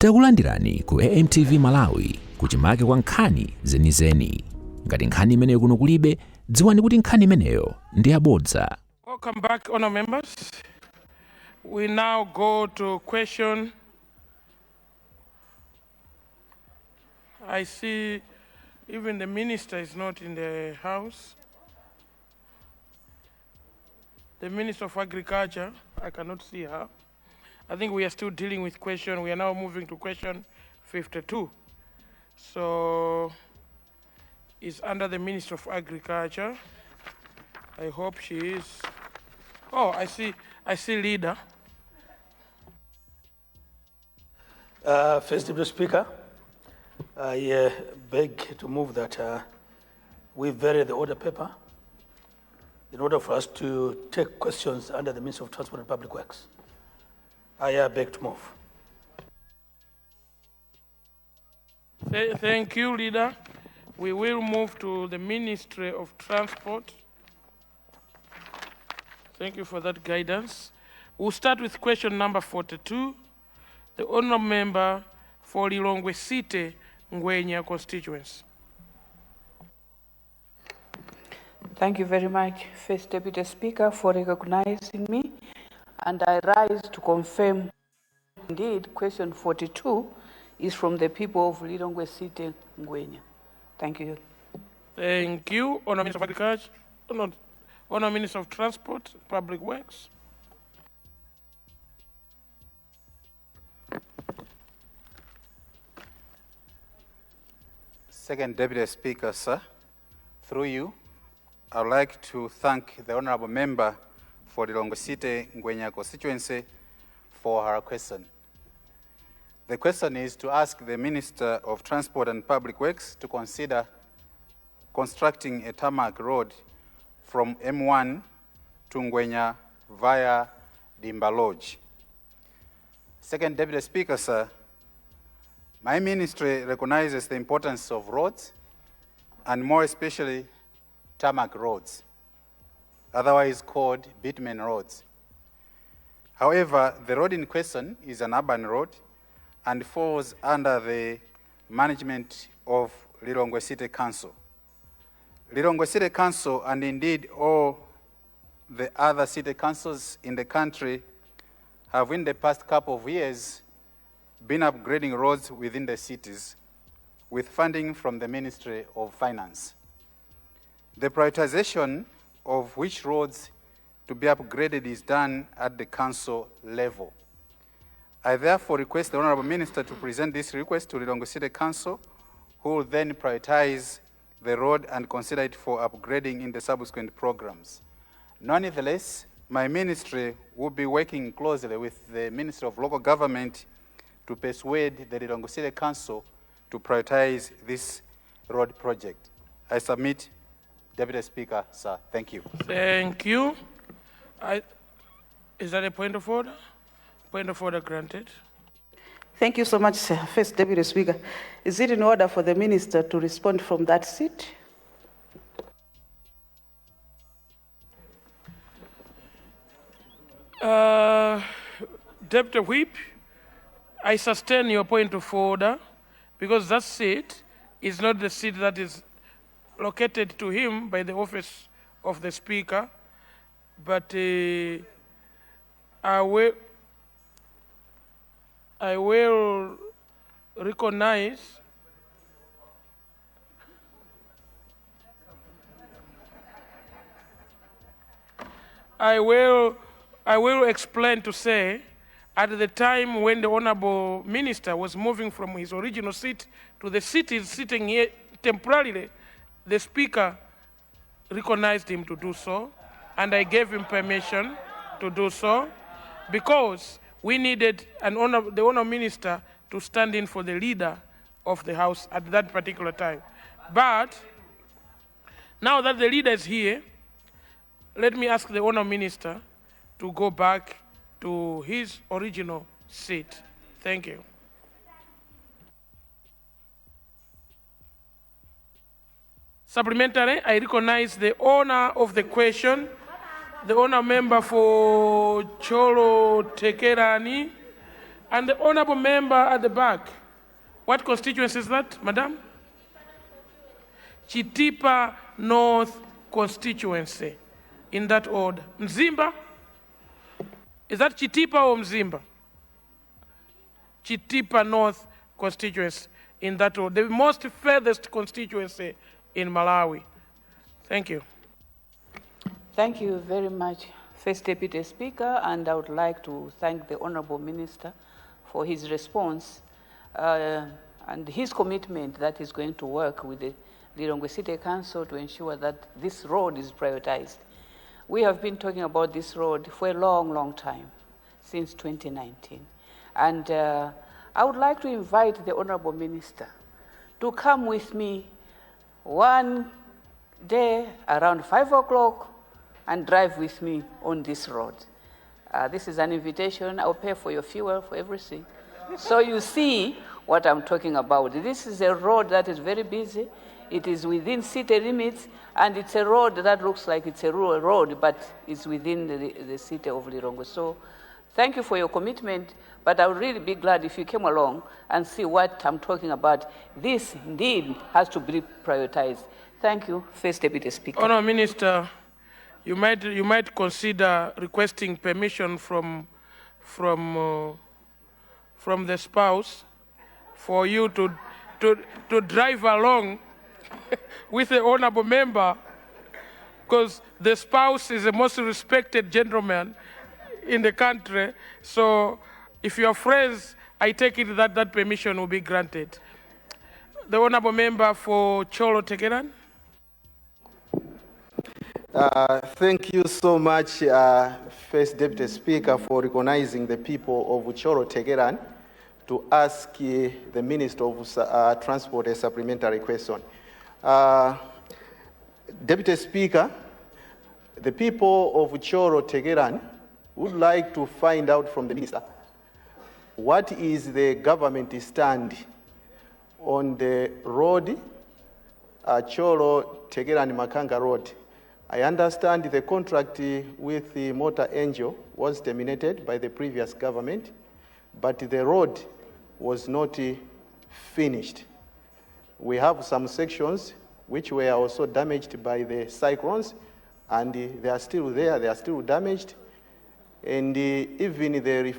Takulandirani ku AMTV Malawi kuchimake kwa nkhani zenizeni. Ngati nkhani imeneyo kuno kulibe, dziwani kuti nkhani imeneyo ndi yabodza. Welcome back, honor members. We now go to question. I see even the minister is not in the house. The Minister of Agriculture, I cannot see her. I think we are still dealing with question. We are now moving to question 52. So it's under the Minister of Agriculture. I hope she is. Oh, I see leader. First Deputy Speaker, I beg to move that we vary the order paper in order for us to take questions under the Minister of Transport and Public Works. I beg to move. Thank you, leader. We will move to the Ministry of Transport. Thank you for that guidance. We'll start with question number 42. The honourable member for Lilongwe City, Ngwenya constituency. Thank you very much, First Deputy Speaker, for recognizing me. And I rise to confirm, indeed, question 42 is from the people of Lilongwe City, Ngwenya. Thank you. Thank you, Honourable Minister of Agriculture, Honourable Minister of Transport, Public Works. Second Deputy Speaker, sir, through you, I would like to thank the Honourable Member for the Lilongwe City Ngwenya constituency for her question. The question is to ask the Minister of Transport and Public Works to consider constructing a tarmac road from M1 to Ngwenya via Dimba Lodge. Second Deputy Speaker, sir, my ministry recognizes the importance of roads and more especially tarmac roads, otherwise called bitumen roads. However, the road in question is an urban road and falls under the management of Lilongwe City Council. Lilongwe City Council, and indeed all the other city councils in the country, have in the past couple of years been upgrading roads within the cities with funding from the Ministry of Finance. The prioritization of which roads to be upgraded is done at the council level. I therefore request the Honourable Minister to present this request to Lilongwe City Council, who will then prioritize the road and consider it for upgrading in the subsequent programs. Nonetheless, my ministry will be working closely with the Ministry of Local Government to persuade the Lilongwe City Council to prioritize this road project. I submit, Deputy Speaker, sir. Thank you. Thank you. Is that a point of order? Point of order granted. Thank you so much, sir. First Deputy Speaker. Is it in order for the Minister to respond from that seat? Deputy Whip, I sustain your point of order because that seat is not the seat that is located to him by the office of the Speaker, but I will recognize I will explain to say at the time when the Honourable Minister was moving from his original seat to the seat he's sitting here temporarily, the Speaker recognized him to do so, and I gave him permission to do so because we needed the Honourable Minister to stand in for the leader of the House at that particular time. But now that the leader is here, let me ask the Honourable Minister to go back to his original seat. Thank you. Supplementary, I recognize the owner of the question, the owner member for Cholo Tekerani, And the honorable member at the back, what constituency is that, madam? Chitipa North constituency, in that order. Mzimba? Is that Chitipa or Mzimba? Chitipa North constituency, in that order. The most furthest constituency in Malawi. Thank you. Thank you very much, First Deputy Speaker, and I would like to thank the Honorable Minister for his response and his commitment that he's going to work with the Lilongwe City Council to ensure that this road is prioritized. We have been talking about this road for a long, long time, since 2019. And I would like to invite the Honorable Minister to come with me one day around 5 o'clock and drive with me on this road. This is an invitation. I'll pay for your fuel, for everything. So you see what I'm talking about. This is a road that is very busy. It is within city limits, and it's a road that looks like it's a rural road, but it's within the city of Lilongwe. So thank you for your commitment, but I would really be glad if you came along and see what I'm talking about. This indeed has to be prioritized. Thank you, First Deputy Speaker. Honourable Minister, you might consider requesting permission from the spouse for you to drive along with the honorable member, because the spouse is the most respected gentleman in the country. So if you are friends, I take it that that permission will be granted. The honorable member for Cholo Tegeran. Thank you so much, First Deputy Speaker, for recognizing the people of Cholo Tegeran to ask the Minister of Transport a supplementary question. Deputy Speaker, the people of Cholo Tegeran would like to find out from the Minister what is the government stand on the road, Cholo Tegeran Makanga Road. I understand the contract with the Motor Angel was terminated by the previous government, but the road was not finished. We have some sections which were also damaged by the cyclones, and they are still there, they are still damaged. And even the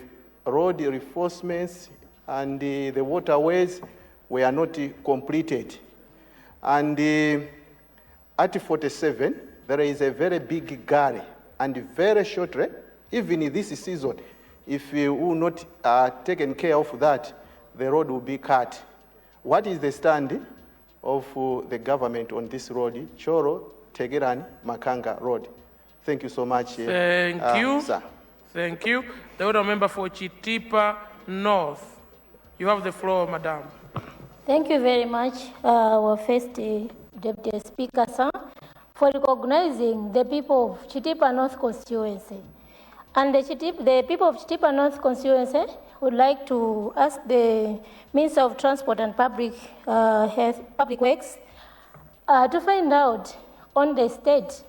road reinforcements and the waterways were not completed. And at 47, there is a very big gully, and very shortly, even in this season, if we will not taken care of that, the road will be cut. What is the stand of the government on this road, Cholo Tegeran Makanga Road? Thank you so much. Thank you, sir. Thank you. The other member for Chitipa North. You have the floor, madam. Thank you very much, our First Deputy Speaker, sir, for recognizing the people of Chitipa North constituency. And the people of Chitipa North constituency would like to ask the Minister of Transport and Public Works to find out on the state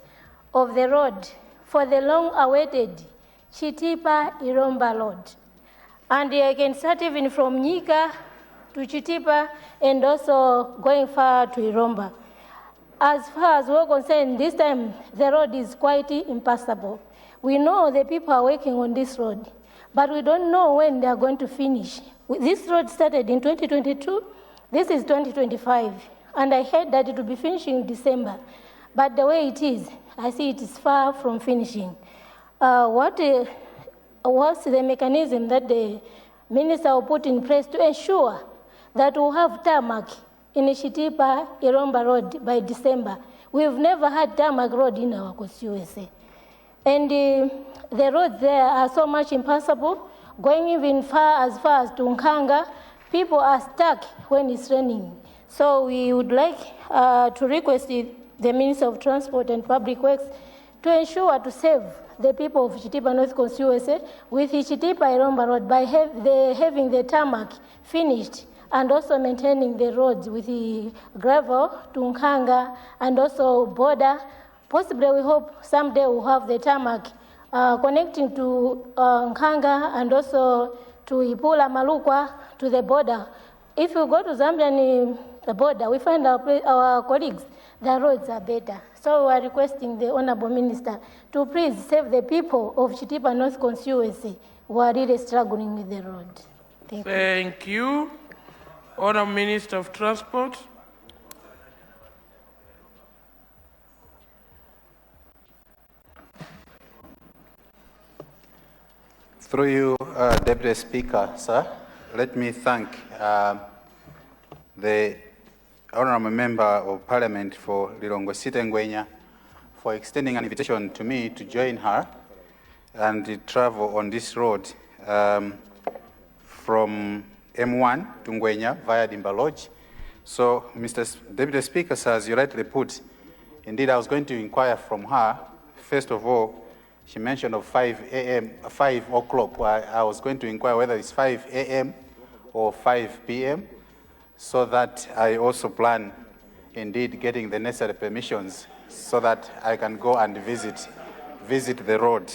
of the road for the long-awaited Chitipa Iromba Road. And I can start even from Nyika to Chitipa and also going far to Iromba. As far as we're concerned, this time the road is quite impassable. We know the people are working on this road, but we don't know when they are going to finish. This road started in 2022, this is 2025, and I heard that it will be finishing in December. But the way it is, I see it is far from finishing. What's the mechanism that the minister will put in place to ensure that we'll have tarmac in Chitipa Iromba Road by December? We've never had tarmac road in our constituency. And the roads there are so much impassable, going even far as to Nkanga. People are stuck when it's raining. So we would like to request the Minister of Transport and Public Works to ensure to save the people of Chitipa North constituency with Chitipa Iromba Road by having the tarmac finished and also maintaining the roads with the gravel to Nkanga and also border. Possibly we hope someday we'll have the tarmac connecting to Nkanga and also to Ipula, Malukwa, to the border. If you go to Zambian border, we find our colleagues, the roads are better. So we are requesting the Honorable Minister to please save the people of Chitipa North constituency who are really struggling with the road. Thank you. Honorable Minister of Transport. Through you, Deputy Speaker, sir, let me thank the Honourable Member of Parliament for Lilongwe Ngwenya for extending an invitation to me to join her and travel on this road from M1 to Ngwenya via Dimba Lodge. So, Mr. Deputy Speaker, sir, as you rightly put, indeed I was going to inquire from her. First of all, she mentioned of 5 o'clock. I was going to inquire whether it's 5 a.m. or 5 p.m. so that I also plan indeed getting the necessary permissions so that I can go and visit the road.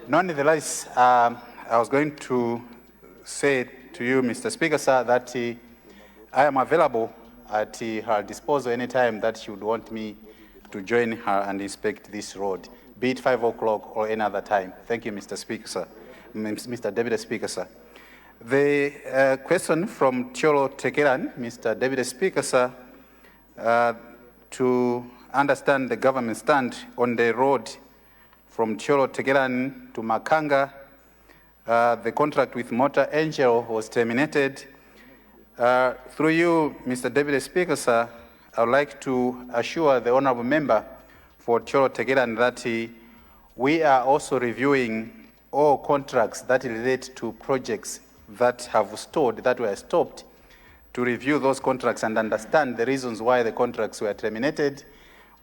Nonetheless, I was going to say to you, Mr. Speaker, sir, that I am available at her disposal anytime that she would want me to join her and inspect this road, be it 5 o'clock or any other time. Thank you, Mr. Speaker, sir. Mr. Deputy Speaker, sir. The question from Cholo Tekeran, Mr. Deputy Speaker, sir, to understand the government stand on the road from Cholo Tekeran to Makanga. The contract with Motor Angel was terminated. Through you, Mr. Deputy Speaker, sir, I would like to assure the Honourable Member for Cholo Tekeran that we are also reviewing all contracts that relate to projects that were stopped, to review those contracts and understand the reasons why the contracts were terminated.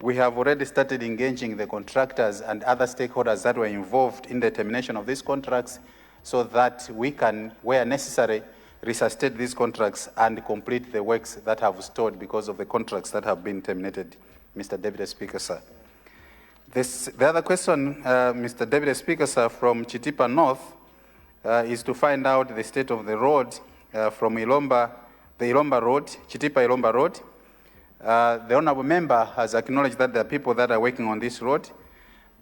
We have already started engaging the contractors and other stakeholders that were involved in the termination of these contracts so that we can, where necessary, resuscitate these contracts and complete the works that have stalled because of the contracts that have been terminated, Mr. Deputy Speaker, sir. The other question, Mr. Deputy Speaker, sir, from Chitipa North is to find out the state of the road from the Ilomba Road, Chitipa Ilomba Road. The Honourable Member has acknowledged that there are people that are working on this road,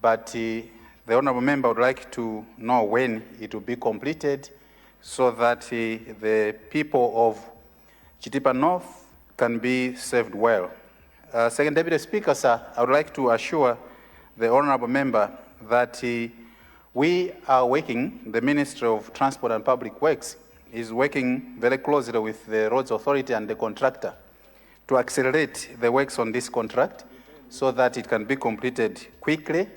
but the Honourable Member would like to know when it will be completed so that the people of Chitipa North can be served well. Second Deputy Speaker, sir, I would like to assure the Honourable Member that we are working, the Ministry of Transport and Public Works is working very closely with the Roads Authority and the contractor to accelerate the works on this contract so that it can be completed quickly.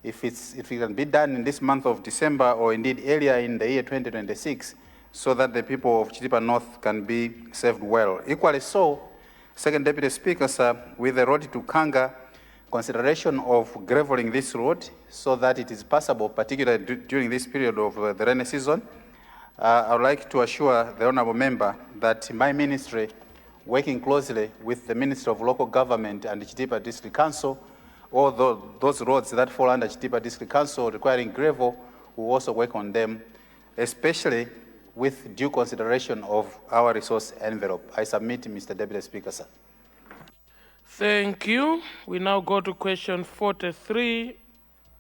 If it can be done in this month of December or indeed earlier in the year 2026, so that the people of Chitipa North can be served well. Equally so, Second Deputy Speaker, sir, with the road to Kanga, consideration of graveling this road so that it is passable, particularly during this period of the rainy season. I would like to assure the Honourable Member that my ministry, working closely with the Ministry of Local Government and the Chitipa District Council, all those roads that fall under Chitipa District Council requiring gravel, will also work on them, especially with due consideration of our resource envelope. I submit, Mr. Deputy Speaker, sir. Thank you. We now go to question 43.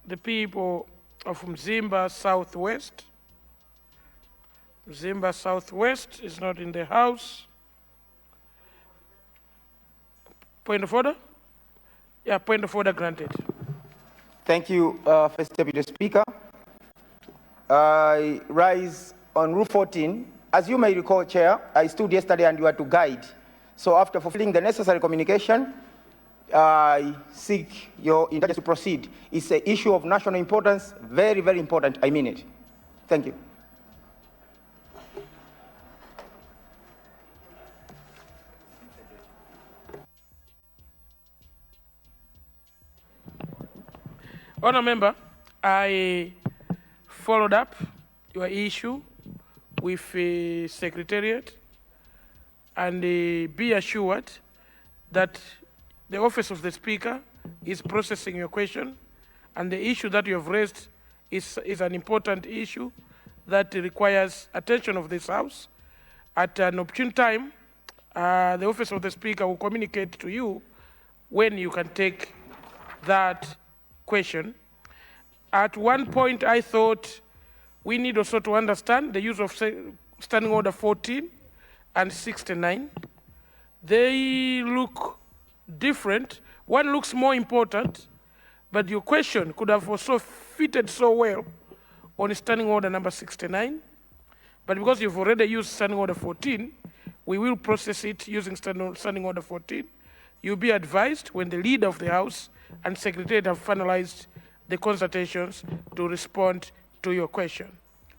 The people of Mzimba Southwest. Mzimba Southwest is not in the house. Point of order? Yeah, point of order granted. Thank you, First Deputy Speaker. I rise on Rule 14. As you may recall, Chair, I stood yesterday and you were to guide. So after fulfilling the necessary communication, I seek your indulgence to proceed. It's an issue of national importance, very, very important. I mean it. Thank you. Honourable Member, I followed up your issue with the Secretariat, and be assured that the Office of the Speaker is processing your question, and the issue that you have raised is an important issue, that requires attention of this House. At an opportune time, the Office of the Speaker will communicate to you when you can take that question. At one point, I thought we need also to understand the use of Standing Order 14 and 69. They look different. One looks more important, but your question could have also fitted so well on Standing Order number 69. But because you've already used Standing Order 14, we will process it using Standing Order 14. You'll be advised when the Leader of the House and Secretariat have finalized the consultations to respond to your question.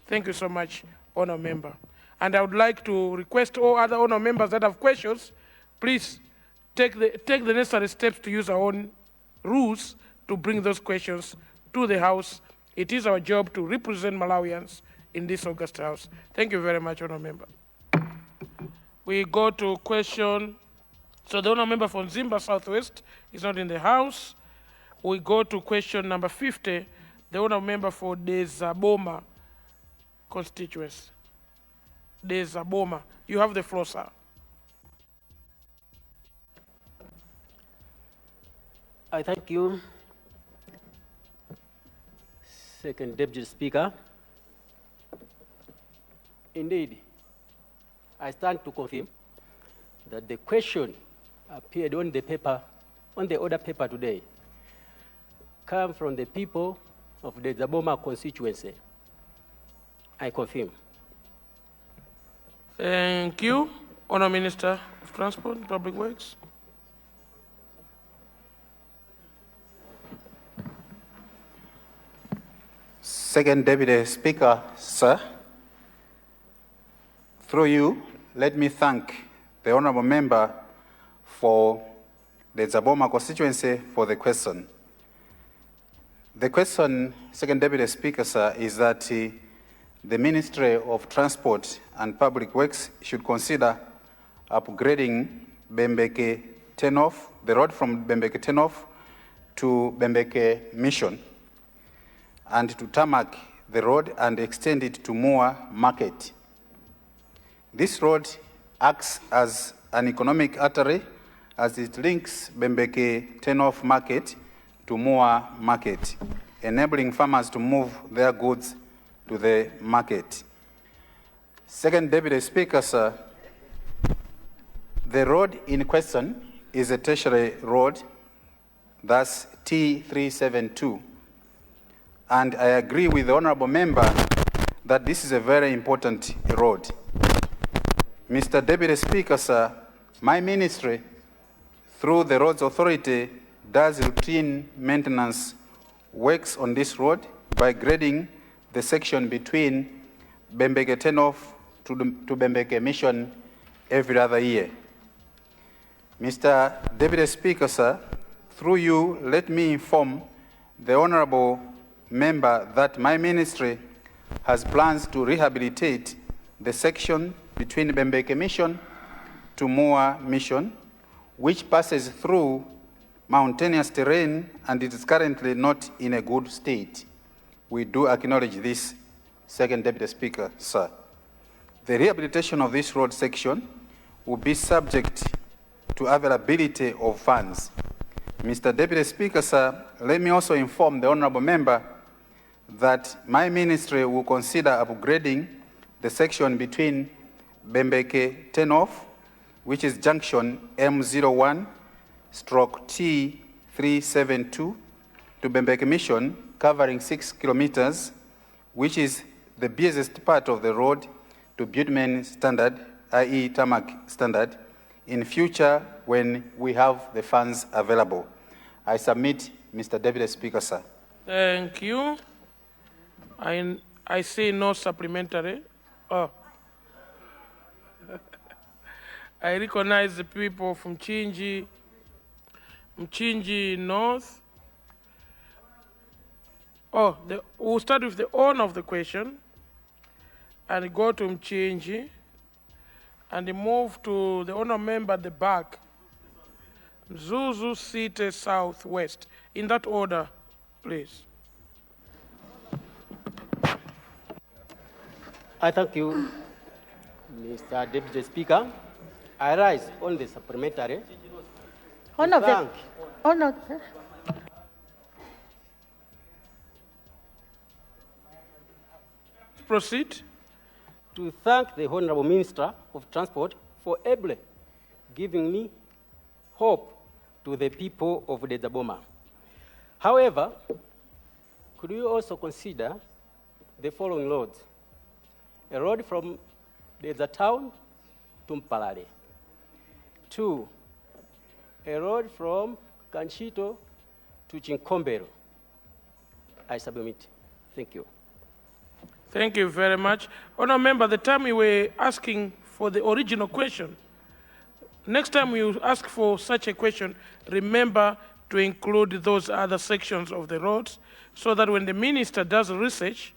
Thank you so much, Honour Member. And I would like to request all other Honour Members that have questions, please take the necessary steps to use our own rules to bring those questions to the House. It is our job to represent Malawians in this August House. Thank you very much, Honour Member. We go to question. So the Honour Member from Zimba Southwest is not in the House. We go to question number 50, the Honour Member for Desaboma constituency. Desaboma. You have the floor, sir. I thank you, Second Deputy Speaker. Indeed, I stand to confirm that the question appeared on the paper, on the order paper today, come from the people of the Zaboma constituency. I confirm. Thank you, Honour Minister of Transport and Public Works. Second Deputy Speaker, sir, through you, let me thank the Honourable Member for the Zaboma constituency for the question. The question, Second Deputy Speaker, sir, is that the Ministry of Transport and Public Works should consider upgrading Bembeke Turnoff, the road from Bembeke Turnoff to Bembeke Mission, and to tarmac the road and extend it to Moa Market. This road acts as an economic artery as it links Bembeke Turnoff Market to Moa Market, enabling farmers to move their goods to the market. Second Deputy Speaker, sir, the road in question is a tertiary road, that's T372. And I agree with the Honourable Member that this is a very important road. Mr. Deputy Speaker, sir, my ministry, through the Roads Authority, does routine maintenance works on this road by grading the section between Bembeke Turnoff to Bembeke Mission every other year. Mr. Deputy Speaker, sir, through you, let me inform the Honourable Member that my ministry has plans to rehabilitate the section between Bembeke Mission to Moa Mission, which passes through mountainous terrain and it is currently not in a good state. We do acknowledge this, Second Deputy Speaker, sir. The rehabilitation of this road section will be subject to availability of funds. Mr. Deputy Speaker, sir, let me also inform the Honourable Member that my ministry will consider upgrading the section between Bembeke Turnoff, which is junction M01/T372, to Bembeke Mission, covering 6 kilometers, which is the busiest part of the road to bitumen standard, i.e. tarmac standard, in future when we have the funds available. I submit, Mr. Deputy Speaker, sir. Thank you. I see no supplementary. Oh. I recognize the people from Mchinji North. Oh, we'll start with the owner of the question and go to Mchinji and move to the Honour Member at the back, Zuzu City Southwest. In that order, please. I thank you, Mr. Deputy Speaker. I rise on the supplementary. Proceed. To thank the Honorable Minister of Transport for ably giving me hope to the people of Dezaboma. However, could you also consider the following roads? A road from Deza Town to Mpalale. 2, a road from Kanchito to Chinkombero. I submit. Thank you. Thank you very much. Honourable Member, the time you were asking for the original question, next time you ask for such a question, remember to include those other sections of the roads so that when the minister does research,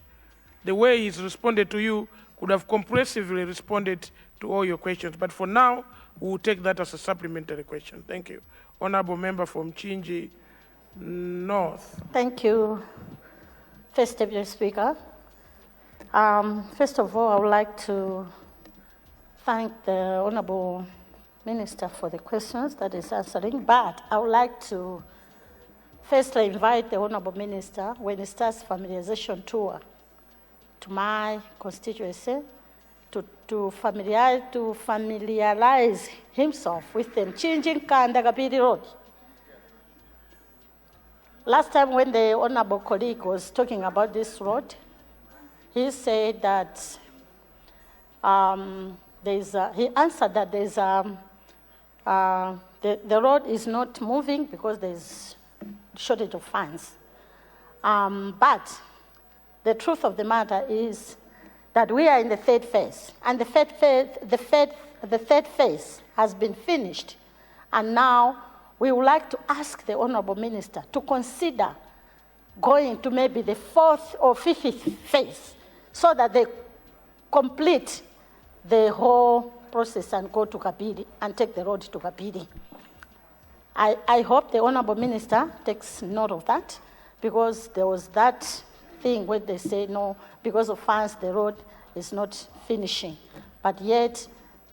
the way he's responded to you could have comprehensively responded to all your questions. But for now, we will take that as a supplementary question. Thank you. Honourable Member from Chinji North. Thank you, First Deputy Speaker. First of all, I would like to thank the Honourable Minister for the questions that is answering, but I would like to firstly invite the Honourable Minister, when he starts familiarization tour to my constituency, to familiarize himself with the changing Kandagapiri Road. Last time when the Honourable colleague was talking about this road, he said that he answered that the road is not moving because there's shortage of funds. But the truth of the matter is that we are in the third phase, and the third phase has been finished, and now we would like to ask the Honourable Minister to consider going to maybe the fourth or fifth phase, so that they complete the whole process and go to Kapiri and take the road to Kapiri. I hope the Honourable Minister takes note of that, because there was that thing where they say, no, because of funds, the road is not finishing. But yet,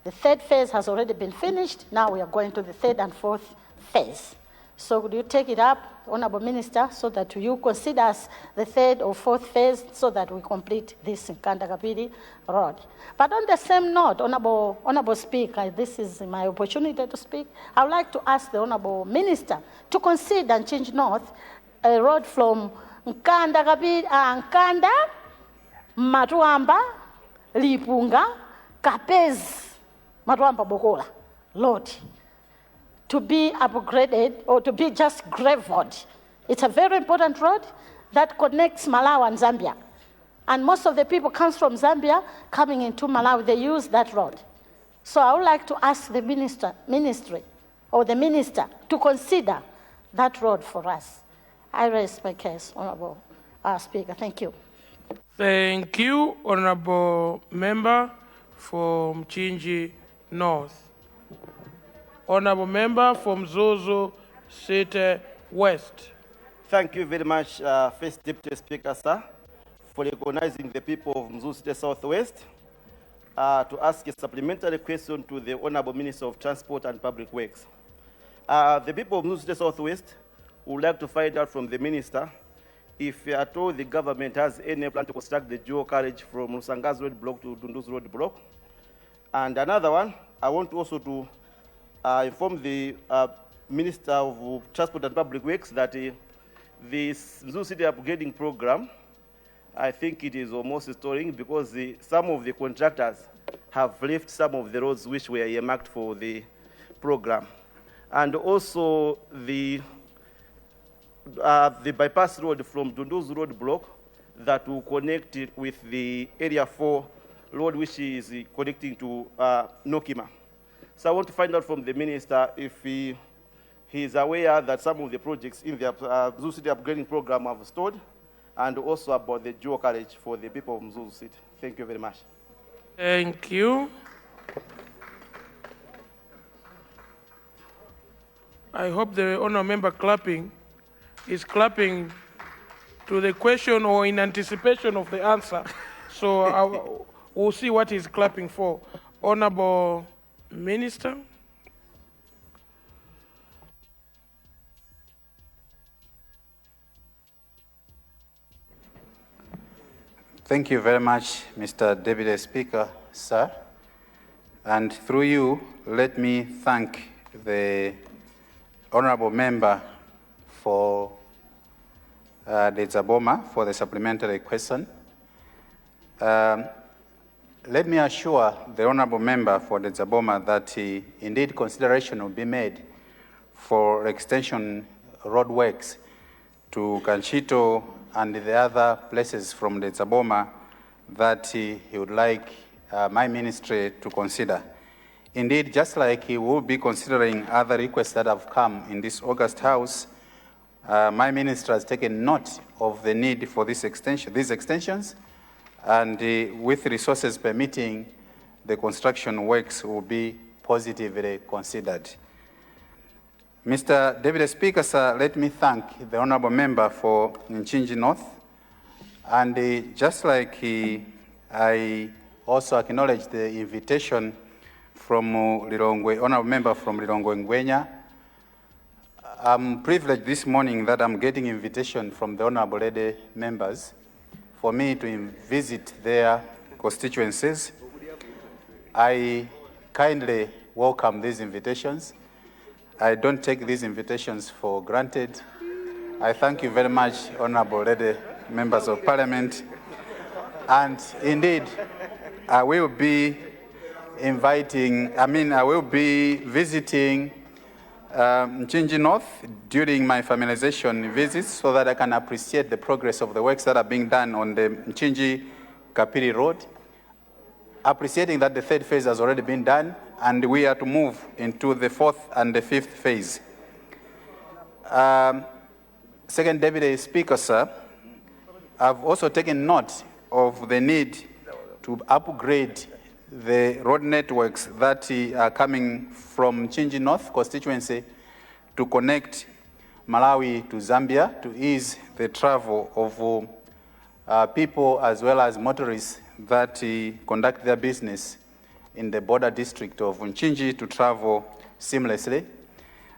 the third phase has already been finished. Now we are going to the third and fourth phase. So could you take it up, Honourable Minister, so that you consider us the third or fourth phase so that we complete this Kandagapiri road. But on the same note, Honourable Speaker, this is my opportunity to speak. I would like to ask the Honourable Minister to consider and change north a road from Nkanda, Matuamba, Lipunga, Kapez, Matuamba Bokola, Lord, to be upgraded or to be just gravelled. It's a very important road that connects Malawi and Zambia. And most of the people come from Zambia coming into Malawi, they use that road. So I would like to ask the minister to consider that road for us. I raise my case, Honourable Speaker. Thank you. Thank you, Honourable Member from Chinji North. Honourable Member from Zozo City West. Thank you very much, First Deputy Speaker, sir, for recognizing the people of Mzuzu City Southwest to ask a supplementary question to the Honourable Minister of Transport and Public Works. The people of Mzuzu City Southwest would like to find out from the Minister if at all the government has any plan to construct the dual carriage from Musanga's Road Block to Dundu's Road Block. And another one, I want also to inform the Minister of Transport and Public Works that this Mzuzu City upgrading program, I think it is almost restoring, because some of the contractors have left some of the roads which were earmarked for the program. And also the bypass road from Dundu's Road Block that will connect it with the Area 4 road, which is connecting to Nokima. So I want to find out from the Minister if he is aware that some of the projects in the Mzuzu City upgrading program have stalled, and also about the dual carriage for the people of Mzuzu City. Thank you very much. Thank you. I hope the Honourable Member is clapping to the question or in anticipation of the answer. So We'll see what he's clapping for. Honorable Minister. Thank you very much, Mr. Deputy Speaker, sir. And through you, let me thank the honorable member for the Zaboma for the supplementary question. Let me assure the honorable member for the Zaboma that indeed consideration will be made for extension road works to Kanchito and the other places from the Zaboma that he would like my ministry to consider. Indeed, just like he will be considering other requests that have come in this August House, my ministry has taken note of the need for these extensions, and with resources permitting, the construction works will be positively considered. Mr. Deputy Speaker, sir, let me thank the honorable member for Nchinji North, and just like I also acknowledge the invitation from Lilongwe, honorable member from Lilongwe Ngwenya. I'm privileged this morning that I'm getting invitation from the honorable lady members for me to visit their constituencies. I kindly welcome these invitations. I don't take these invitations for granted. I thank you very much, honorable lady members of parliament. And indeed, I will be visiting Nchinji North during my familiarization visits so that I can appreciate the progress of the works that are being done on the Nchinji Kapiri Road, appreciating that the third phase has already been done and we are to move into the fourth and the fifth phase. Second Deputy Speaker, sir, I've also taken note of the need to upgrade the road networks that are coming from Nchinji North constituency to connect Malawi to Zambia to ease the travel of people as well as motorists that conduct their business in the border district of Nchinji to travel seamlessly.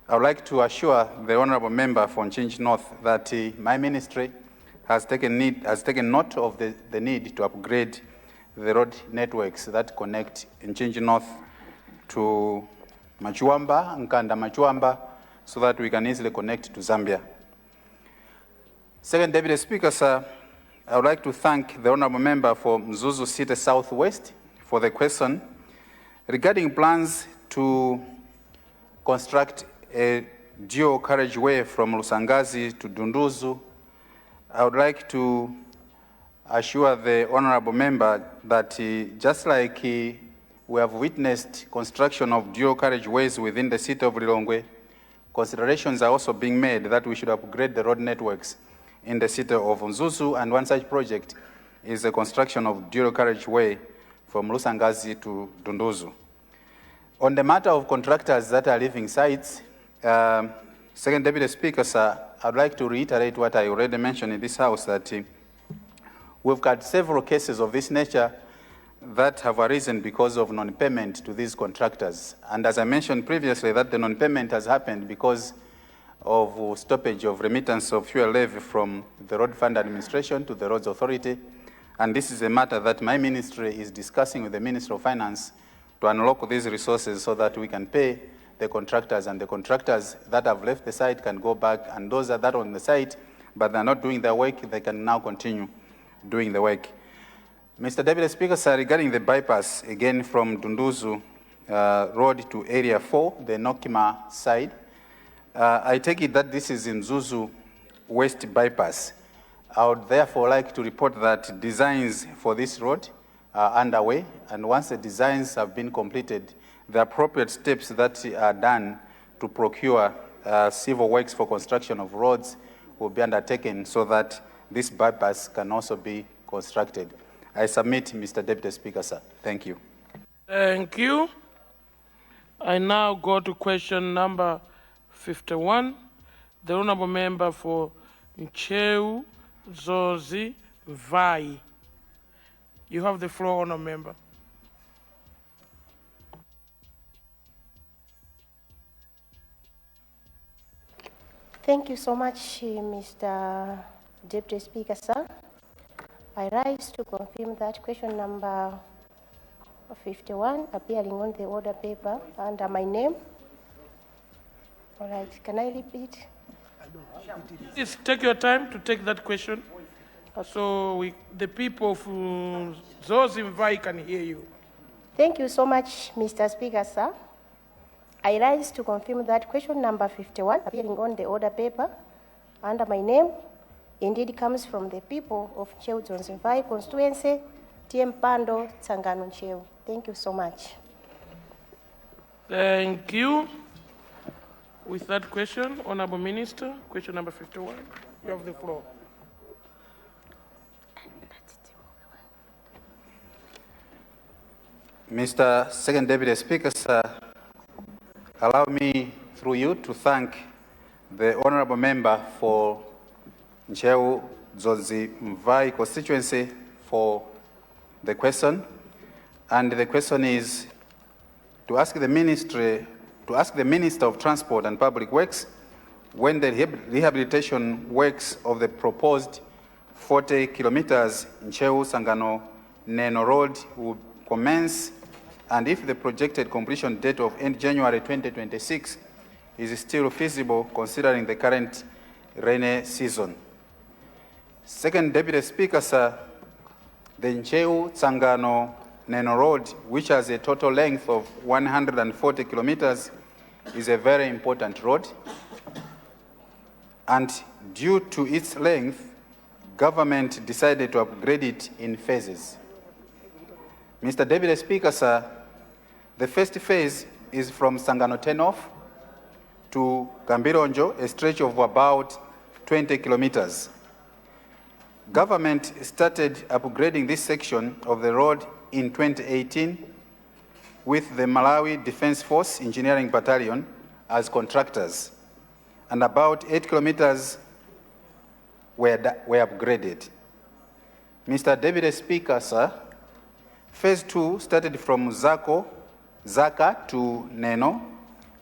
I would like to assure the honorable member for Nchinji North that my ministry has taken note of the need to upgrade the road networks that connect Nchinji North to Machuamba, Nkanda Machuamba, so that we can easily connect to Zambia. Second Deputy Speaker, sir, I would like to thank the honorable member for Mzuzu City Southwest for the question regarding plans to construct a dual carriageway from Lusangazi to Dunduzu. I would like to assure the honorable member that just like we have witnessed construction of dual carriageways within the city of Lilongwe, considerations are also being made that we should upgrade the road networks in the city of Mzuzu, and one such project is the construction of dual carriageway from Lusangazi to Dunduzu. On the matter of contractors that are leaving sites, Second Deputy Speaker, sir, I'd like to reiterate what I already mentioned in this House, that we've got several cases of this nature that have arisen because of non-payment to these contractors. And as I mentioned previously, that the non-payment has happened because of stoppage of remittance of fuel levy from the Road Fund Administration to the Roads Authority. And this is a matter that my ministry is discussing with the Minister of Finance to unlock these resources so that we can pay the contractors, and the contractors that have left the site can go back, and those that are on the site but they're not doing their work, they can now continue doing the work. Mr. Deputy Speaker, sir, regarding the bypass, again from Dunduzu Road to Area 4, the Nokima side, I take it that this is in Mzuzu West bypass. I would therefore like to report that designs for this road are underway, and once the designs have been completed, the appropriate steps that are done to procure civil works for construction of roads will be undertaken so that this bypass can also be constructed. I submit, Mr. Deputy Speaker, sir. Thank you. Thank you. I now go to question number 51. The honorable member for Ncheu Zozi Vai. You have the floor, Honourable Member. Thank you so much, Mr. Deputy Speaker, sir. I rise to confirm that question number 51 appearing on the order paper under my name. All right, can I repeat? Please take your time to take that question. So the people of Zozimvai can hear you. Thank you so much, Mr. Speaker, sir. I rise to confirm that question number 51 appearing on the order paper under my name indeed comes from the people of Nchewu Zozimvai constituency, Tiempando, Tsangano Nchewu. Thank you so much. Thank you. With that question, Honourable Minister, question number 51, you have the floor. Mr. Second Deputy Speaker, sir, allow me through you to thank the honourable member for Nchewu Zozimvai constituency for the question. And the question is to ask the Minister of Transport and Public Works when the rehabilitation works of the proposed 40 kilometers Nchewu Sangano Neno Road will commence, and if the projected completion date of end January 2026 is still feasible considering the current rainy season. Second Deputy Speaker, sir, the Nchewu Sangano Neno Road, which has a total length of 140 kilometers, is a very important road. And due to its length, government decided to upgrade it in phases. Mr. Deputy Speaker, sir, the first phase is from Sangano Turnoff to Gambironjo, a stretch of about 20 kilometers. Government started upgrading this section of the road in 2018 with the Malawi Defense Force Engineering Battalion as contractors, and about 8 kilometers were upgraded. Mr. Deputy Speaker, sir, phase 2 started from Zaka to Neno,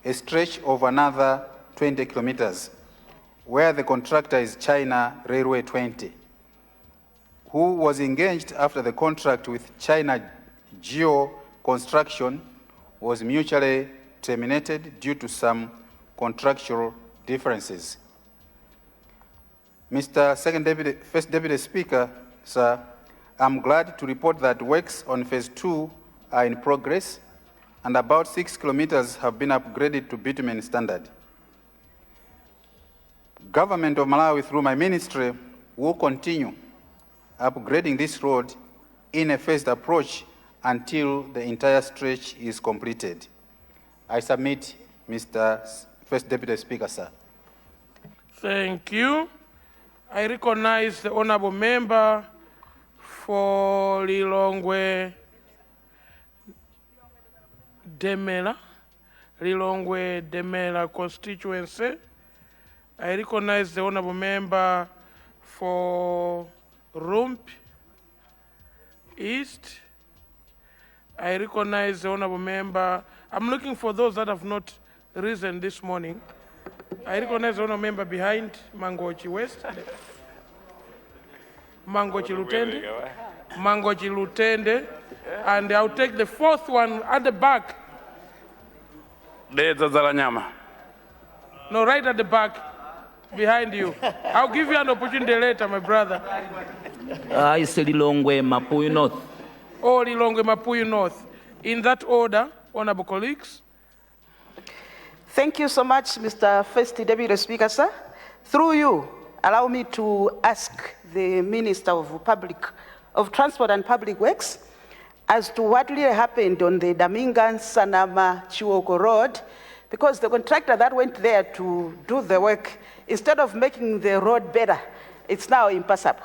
a stretch of another 20 kilometers, where the contractor is China Railway 20, who was engaged after the contract with China Geo Construction was mutually terminated due to some contractual differences. Mr. First Deputy Speaker, sir, I'm glad to report that works on phase 2 are in progress and about 6 kilometers have been upgraded to bitumen standard. Government of Malawi through my ministry will continue upgrading this road in a phased approach until the entire stretch is completed. I submit, Mr. First Deputy Speaker, sir. Thank you. I recognize the honourable member for Lilongwe Demela constituency. I recognize the honourable member for Rump East. I recognize the honourable member. I'm looking for those that have not risen this morning. I recognize the honourable member behind Mangochi West. Mangochi Lutende. And I'll take the fourth one at the back. No, right at the back, behind you. I'll give you an opportunity later, my brother. I say Lilongwe Mapuyu North. Oh, Lilongwe Mapuyu North. In that order, honourable colleagues. Thank you so much, Mr. First Deputy Speaker, sir. Through you, allow me to ask the Minister of Transport and Public Works as to what really happened on the Damingan-Sanama Chiwoko Road, because the contractor that went there to do the work, instead of making the road better, it's now impassable.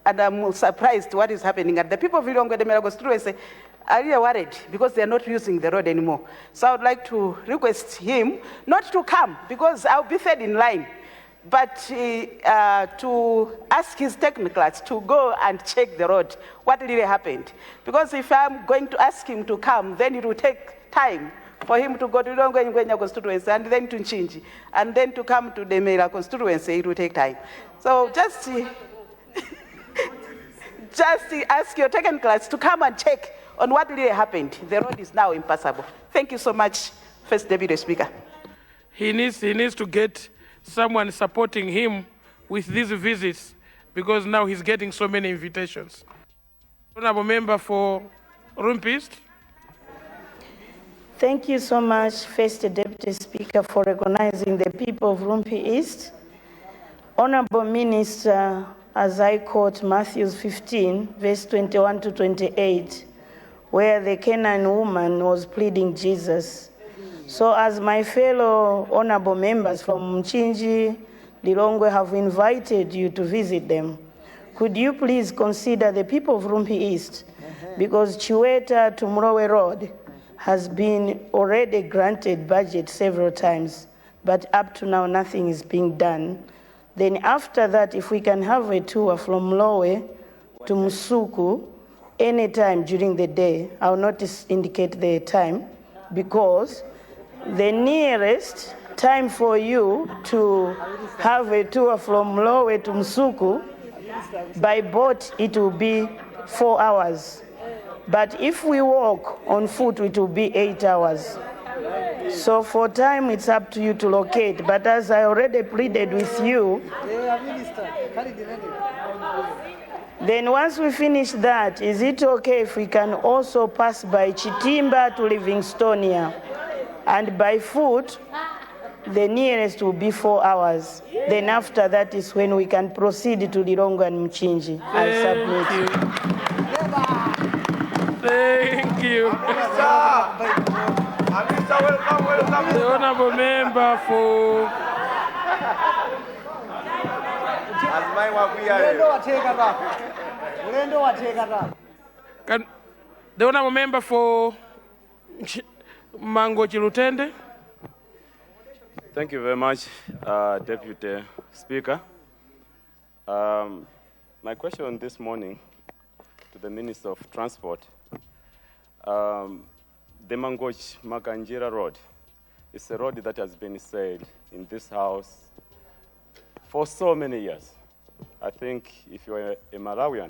And I'm surprised what is happening. And the people of Lilongwe Demela constituency are really worried because they're not using the road anymore. So I would like to request him not to come, because I'll be third in line but to ask his technocrats to go and check the road, what really happened. Because if I'm going to ask him to come, then it will take time for him to go to Ngwenya constituency and then to Nchinji, and then to come to the Mela constituency, it will take time. So just ask your technocrats to come and check on what really happened. The road is now impassable. Thank you so much, First Deputy Speaker. He needs to get someone supporting him with these visits, because now he's getting so many invitations. Honorable Member for Rumpi East. Thank you so much, First Deputy Speaker, for recognizing the people of Rumpi East. Honorable Minister, as I quote Matthew 15, verse 21 to 28, where the Canaan woman was pleading Jesus. So as my fellow honorable members from Nchinji, Lilongwe have invited you to visit them, could you please consider the people of Rumpi East? Because Chiweta to Mrowe Road has been already granted budget several times, but up to now nothing is being done. Then after that, if we can have a tour from Mlowe to Musuku anytime during the day, I'll not indicate the time, because the nearest time for you to have a tour from Mlowe to Musuku, by boat it will be 4 hours. But if we walk on foot, it will be 8 hours. So for time, it's up to you to locate. But as I already pleaded with you, then once we finish that, is it okay if we can also pass by Chitimba to Livingstonia? And by foot, the nearest will be 4 hours. Then after that is when we can proceed to Lilongwe and Mchinji. I'll submit. Thank you. The honorable member for the honorable member for Mango Chilutende. Thank you very much, Deputy Speaker. My question this morning to the Minister of Transport. The Mangoch Makanjira Road is a road that has been said in this House for so many years. I think if you're a Malawian,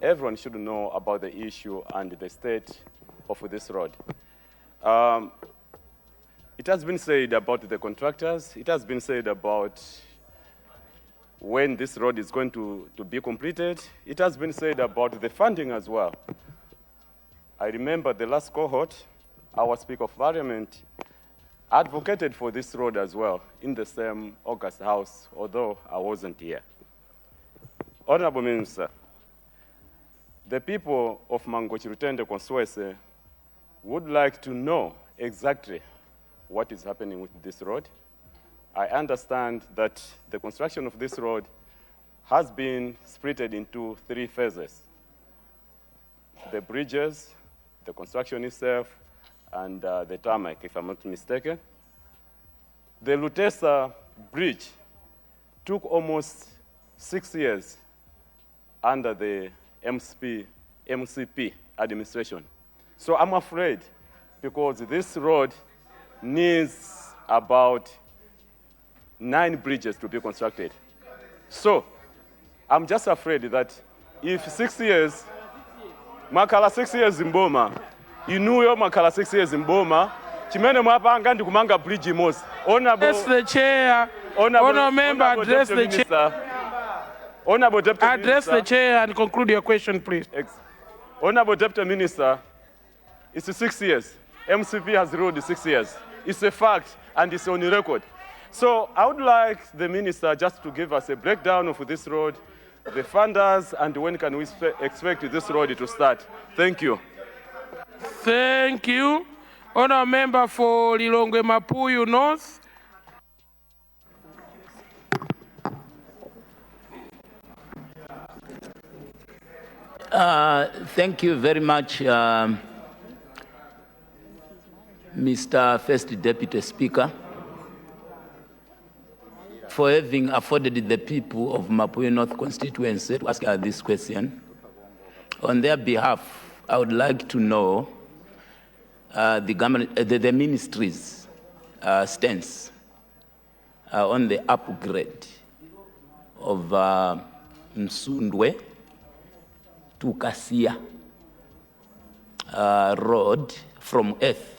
everyone should know about the issue and the state of this road. It has been said about the contractors. It has been said about when this road is going to be completed. It has been said about the funding as well. I remember the last cohort, our Speaker of Parliament advocated for this road as well in the same August House, although I wasn't here. Honorable Minister, the people of Mangochi-Rutende constituency would like to know exactly what is happening with this road. I understand that the construction of this road has been split into 3 phases. The bridges, the construction itself, and the tarmac, if I'm not mistaken. The Lutesa Bridge took almost 6 years under the MCP administration. So I'm afraid, because this road needs about 9 bridges to be constructed. So I'm just afraid that if 6 years, makala 6 years in Boma, inuyo makala 6 years in Boma, chimene mwapanga ndi kumanga bridge imosi. Address the chair. Honorable member, address the chair. Honorable Deputy Address the chair and conclude your question, please. Honorable Deputy Minister, it's 6 years. MCP has ruled 6 years. It's a fact, and it's on the record. So I would like the Minister just to give us a breakdown of this road, the funders, and when can we expect this road to start. Thank you. Thank you. Honorable member for Lilongwe Mapuyu North. Thank you very much, Mr. First Deputy Speaker. for having afforded the people of Mapuyo North constituency to ask this question. On their behalf, I would like to know the ministry's stance on the upgrade of Msundwe to Kasia road from Earth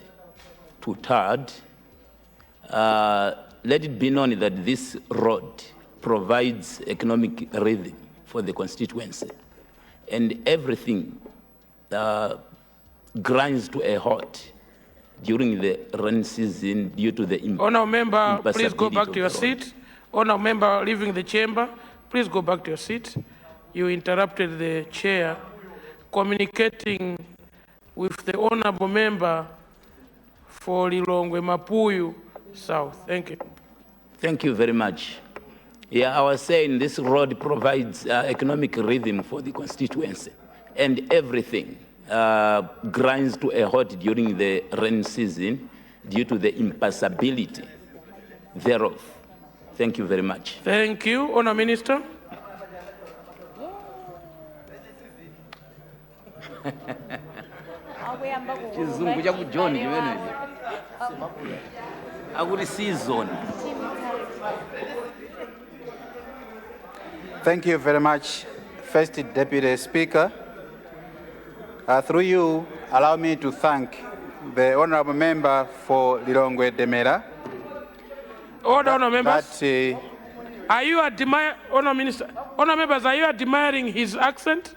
to Third. Let it be known that this road provides economic rhythm for the constituency, and everything grinds to a halt during the rainy season due to the Honourable member, please go back to your seat. Honourable member leaving the chamber, please go back to your seat. You interrupted the chair communicating with the honourable member for Lilongwe Mapuyo South. Thank you. Thank you very much. Yeah, I was saying this road provides economic rhythm for the constituency, and everything grinds to a halt during the rainy season due to the impassability thereof. Thank you very much. Thank you, Honourable Minister. Chizungu cha John chimene. Akuti season. Thank you very much, First Deputy Speaker. Through you, allow me to thank the honourable member for Lilongwe Demera. Honourable members, are you admiring, Honourable Minister, Honourable members, are you admiring his accent?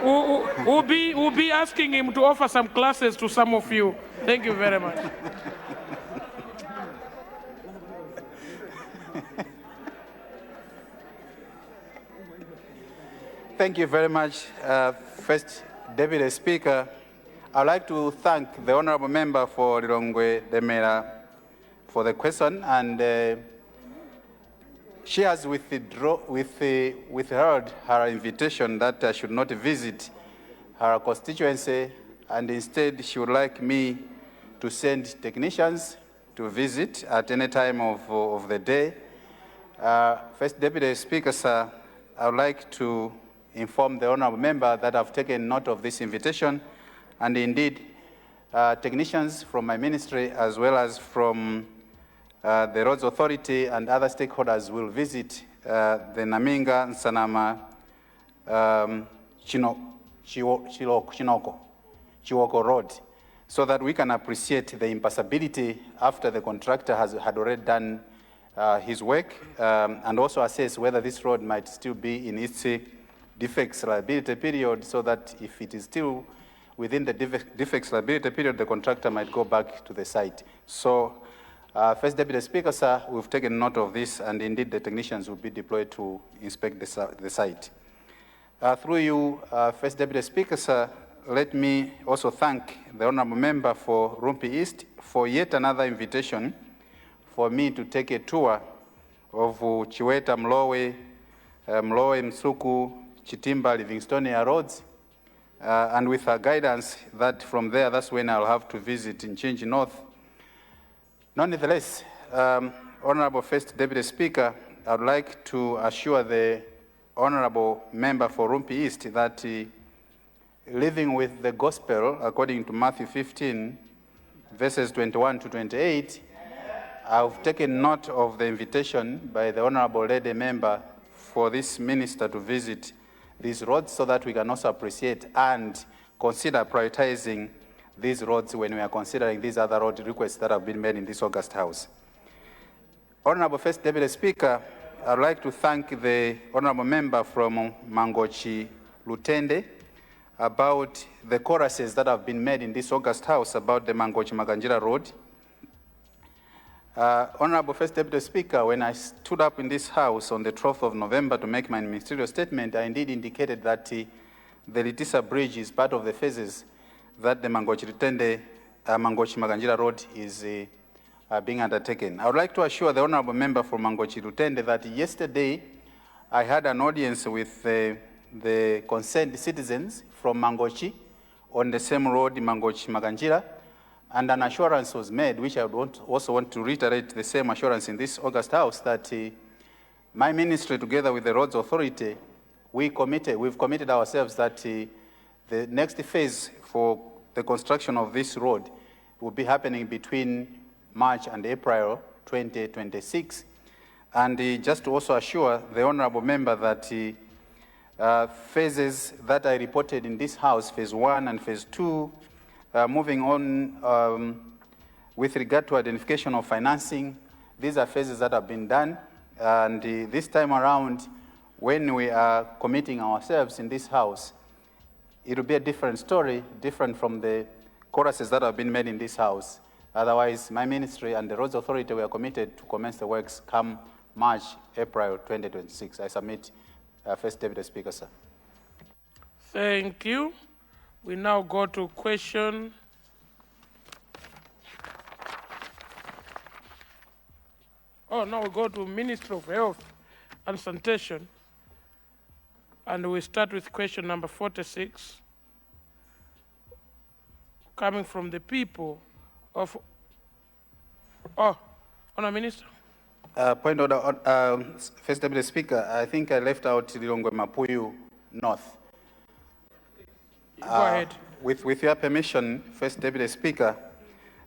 We'll be asking him to offer some classes to some of you. Thank you very much. Thank you very much, First Deputy Speaker. I'd like to thank the honourable member for Lilongwe Demera for the question, and she has withheld her invitation that I should not visit her constituency, and instead she would like me to send technicians to visit at any time of the day. First Deputy Speaker, sir, I would like to inform the honourable member that I've taken note of this invitation, and indeed technicians from my ministry as well as from the Roads Authority and other stakeholders will visit the Naminga Nsanama Chiwoko Road, so that we can appreciate the impassability after the contractor had already done his work, and also assess whether this road might still be in its defects liability period, so that if it is still within the defects liability period, the contractor might go back to the site. So, First Deputy Speaker, sir, we've taken note of this, and indeed the technicians will be deployed to inspect the site. Through you, First Deputy Speaker, sir, let me also thank the honourable member for Rumpi East for yet another invitation for me to take a tour of Chiweta, Mlowe, Msuku, Chitimba, Livingstonia roads, and with her guidance that from there, that's when I'll have to visit in Nchinji North. Nonetheless, Honourable First Deputy Speaker, I would like to assure the Honourable member for Rumpi East that living with the gospel according to Matthew 15, verses 21 to 28, I've taken note of the invitation by the Honourable Lady member for this minister to visit these roads, so that we can also appreciate and consider prioritizing these roads when we are considering these other road requests that have been made in this August House. Honourable First Deputy Speaker, I'd like to thank the Honourable member from Mangochi Lutende about the choruses that have been made in this August House about the Mangochi Maganjira Road. Honourable First Deputy Speaker, when I stood up in this House on the 12th of November to make my ministerial statement, I indeed indicated that the Litisa Bridge is part of the phases that the Mangochi Maganjira Road is being undertaken. I would like to assure the honourable member from Mangochi Lutende that yesterday I had an audience with the concerned citizens from Mangochi on the same road, Mangochi Maganjira, And an assurance was made, which I would also want to reiterate the same assurance in this August House, that my ministry, together with the Roads Authority, we've committed ourselves that the next phase for the construction of this road will be happening between March and April 2026. And just to also assure the honorable member that phases that I reported in this House, phase 1 and phase 2, moving on with regard to identification of financing, these are phases that have been done. And this time around, when we are committing ourselves in this House, it will be a different story, different from the choruses that have been made in this House. Otherwise, my ministry and the Roads Authority were committed to commence the works come March, April 2026. I submit, First Deputy Speaker, sir. Thank you. We now go to question. Oh, now we go to Minister of Health and Sanitation. And we start with question number 46, coming from the people of, Honour Minister. Point order, First Deputy Speaker, I think I left out Lilongwe Mapuyu North. Go ahead. With your permission, First Deputy Speaker,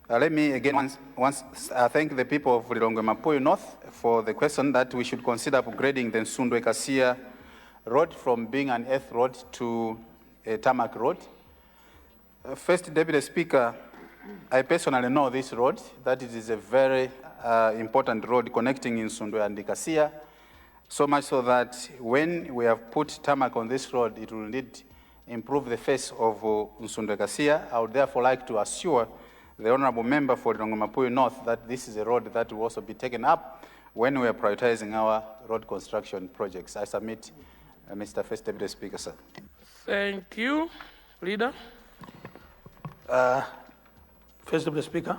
let me again once thank the people of Lilongwe Mapuyu North for the question that we should consider upgrading the Nsundwe-Kasia road from being an earth road to a tarmac road. First Deputy Speaker, I personally know this road, that it is a very important road connecting Nsundwe and Kasia, so much so that when we have put tarmac on this road, it will indeed improve the face of Nsundwe Kasia. I would therefore like to assure the honourable member for Lilongwe Mapuyu North that this is a road that will also be taken up when we are prioritizing our road construction projects. I submit, Mr. First Deputy Speaker, sir. Thank you. Leader. First Deputy Speaker,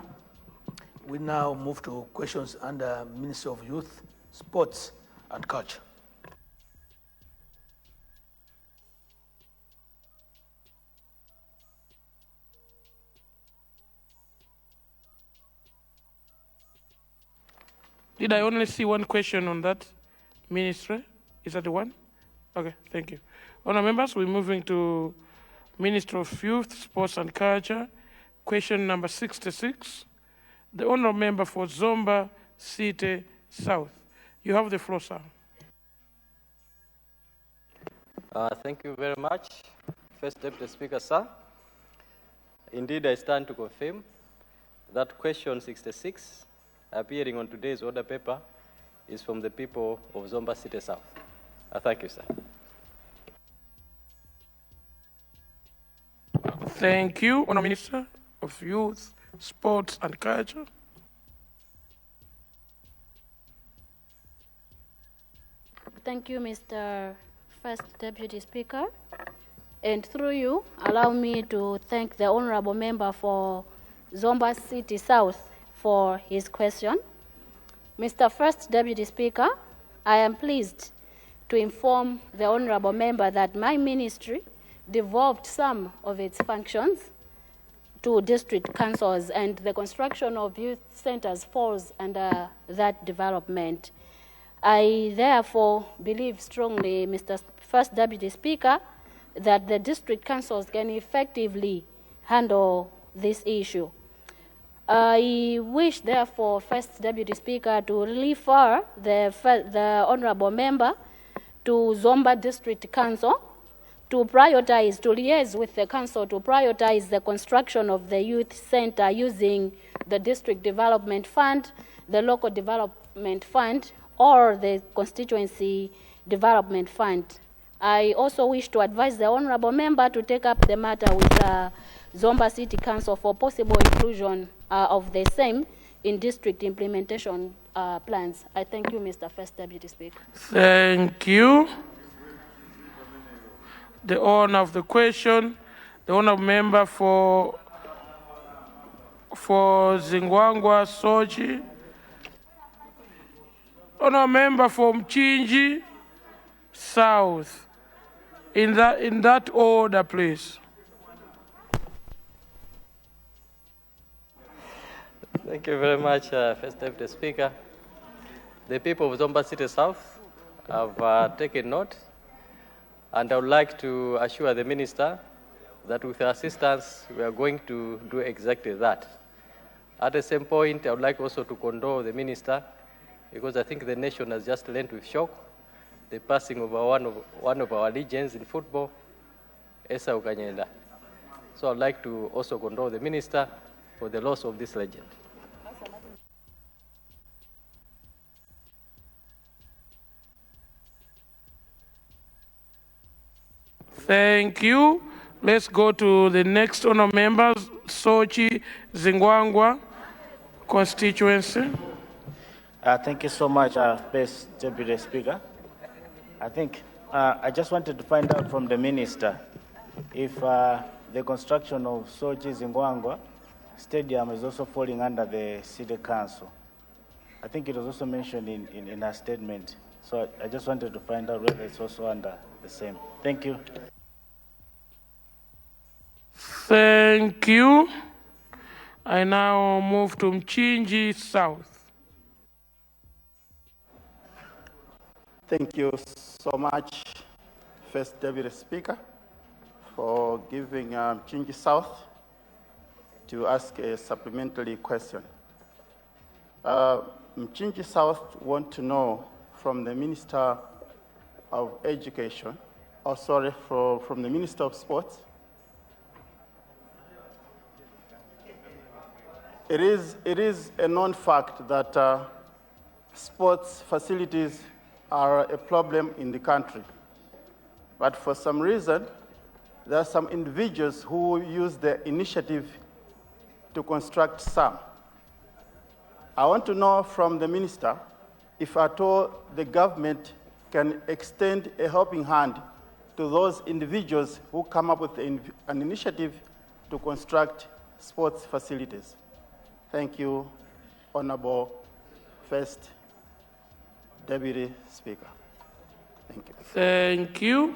we now move to questions under Ministry of Youth, Sports and Culture. Did I only see one question on that ministry? Is that the one? Okay, thank you. Honour members, we're moving to Minister of Youth, Sports and Culture. Question number 66. The honourable member for Zomba City South. You have the floor, sir. Thank you very much, First Deputy Speaker, sir. Indeed, I stand to confirm that question 66, appearing on today's order paper, is from the people of Zomba City South. Thank you, sir. Thank you, Honourable Minister of Youth, Sports and Culture. Thank you, Mr. First Deputy Speaker. And through you, allow me to thank the Honourable Member for Zomba City South for his question. Mr. First Deputy Speaker, I am pleased to inform the Honourable Member that my ministry devolved some of its functions to district councils, and the construction of youth centers falls under that development. I therefore believe strongly, Mr. First Deputy Speaker, that the district councils can effectively handle this issue. I wish, therefore, First Deputy Speaker, to refer the Honourable Member to Zomba District Council to prioritize, to liaise with the council to prioritize the construction of the youth center using the District Development Fund, the Local Development Fund, or the Constituency Development Fund. I also wish to advise the Honourable Member to take up the matter with Zomba City Council for possible inclusion of the same in district implementation plans. I thank you, Mr. First Deputy Speaker. Thank you. The owner of the question, the Honourable Member for Zingwangwa Sochi, Honourable Member for Mchinji South. In that order, please. Thank you very much, First Deputy Speaker. The people of Zomba City South have taken note, and I would like to assure the Minister that with her assistance, we are going to do exactly that. At the same point, I would like also to condole the Minister, because I think the nation has just learned with shock the passing of one of our legends in football, Esau Kanyenda. So I'd like to also condole the Minister for the loss of this legend. Thank you. Let's go to the next honor members, Sochi Zingwangwa constituency. Thank you so much, First Deputy Speaker. I just wanted to find out from the Minister if the construction of Sochi Zingwangwa Stadium is also falling under the City Council. I think it was also mentioned in her statement. So I just wanted to find out whether it's also under the same. Thank you. Thank you. I now move to Mchinji South. Thank you so much, First Deputy Speaker, for giving Mchinji South to ask a supplementary question. Mchinji South want to know from the Minister of Education, from the Minister of Sports. It is a known fact that sports facilities are a problem in the country. But for some reason, there are some individuals who use the initiative to construct some. I want to know from the Minister if at all the government can extend a helping hand to those individuals who come up with an initiative to construct sports facilities. Thank you, Honorable First Deputy Speaker. Thank you. Thank you.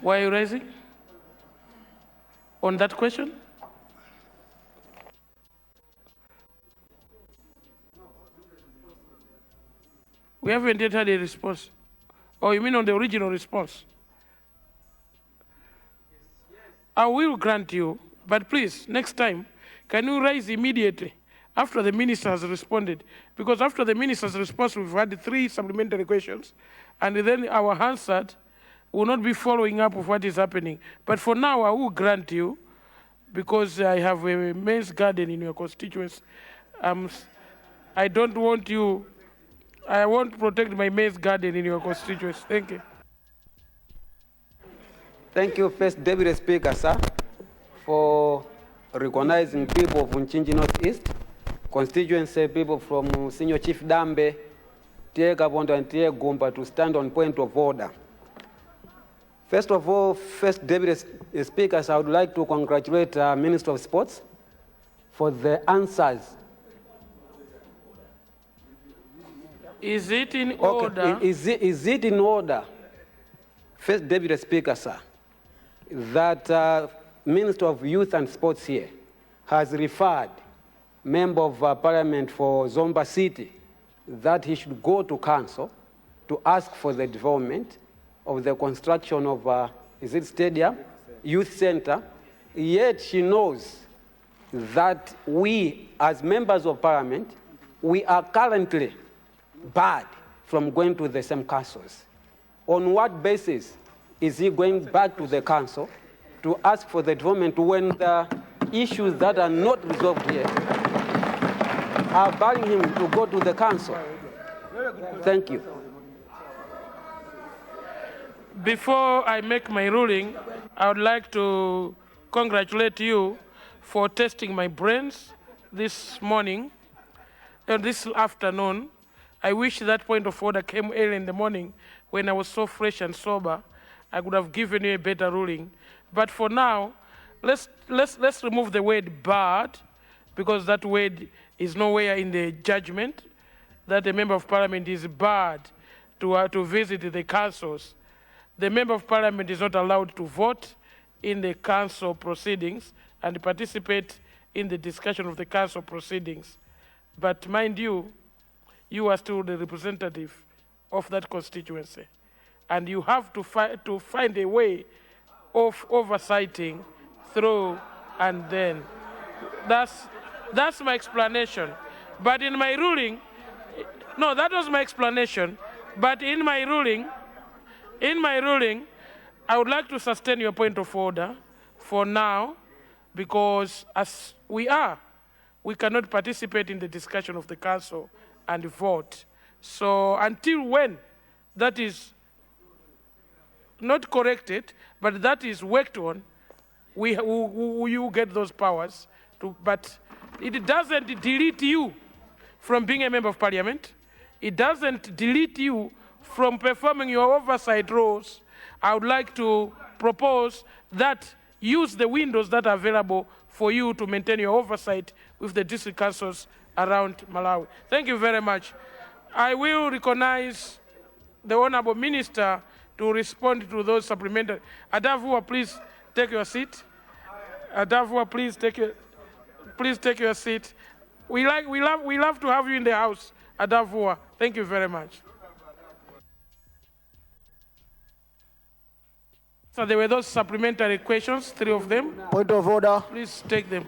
Why are you raising? On that question? We haven't yet had a response. Oh, you mean on the original response? I will grant you, but please, next time, can you raise immediately after the minister has responded? Because after the minister's response, we've had 3 supplementary questions, and then our answer will not be following up with what is happening. But for now, I will grant you, because I have a maize garden in your constituency. I don't want you, I want to protect my maize garden in your constituency. Thank you. Thank you, First Deputy Speaker, sir, for recognizing people of Mchinji Northeast constituency, people from Senior Chief Dambe, Tie Kapondo and Tie Gumba to stand on point of order. First of all, First Deputy Speaker, I would like to congratulate Minister of Sports for the answers. Is it in order? Is it in order, First Deputy Speaker, sir, that Minister of Youth and Sports here has referred Member of Parliament for Zomba City that he should go to council to ask for the development of the construction of, stadium, youth center, yet she knows that we, as members of Parliament, we are currently barred from going to the same councils. On what basis is he going back to the council to ask for the development when the issues that are not resolved yet are barring him to go to the council? Thank you. Before I make my ruling, I would like to congratulate you for testing my brains this morning and this afternoon. I wish that point of order came early in the morning when I was so fresh and sober. I could have given you a better ruling. But for now, let's remove the word barred, because that word is nowhere in the judgment that a member of parliament is barred to visit the councils. The member of parliament is not allowed to vote in the council proceedings and participate in the discussion of the council proceedings. But mind you, you are still the representative of that constituency. And you have to find a way of oversighting through and then. That's my explanation. But in my ruling, no, that was my explanation. But in my ruling, I would like to sustain your point of order for now, because as we cannot participate in the discussion of the council and vote. So until when that is not corrected, but that is worked on, you get those powers. But it doesn't delete you from being a member of parliament. It doesn't delete you from performing your oversight roles. I would like to propose that use the windows that are available for you to maintain your oversight with the district councils around Malawi. Thank you very much. I will recognize the Honorable Minister to respond to those supplementary. Adavua, please take your seat. Adavua, please take your seat. We love to have you in the house, Adavua. Thank you very much. So there were those supplementary questions, 3 of them. Point of order. Please take them.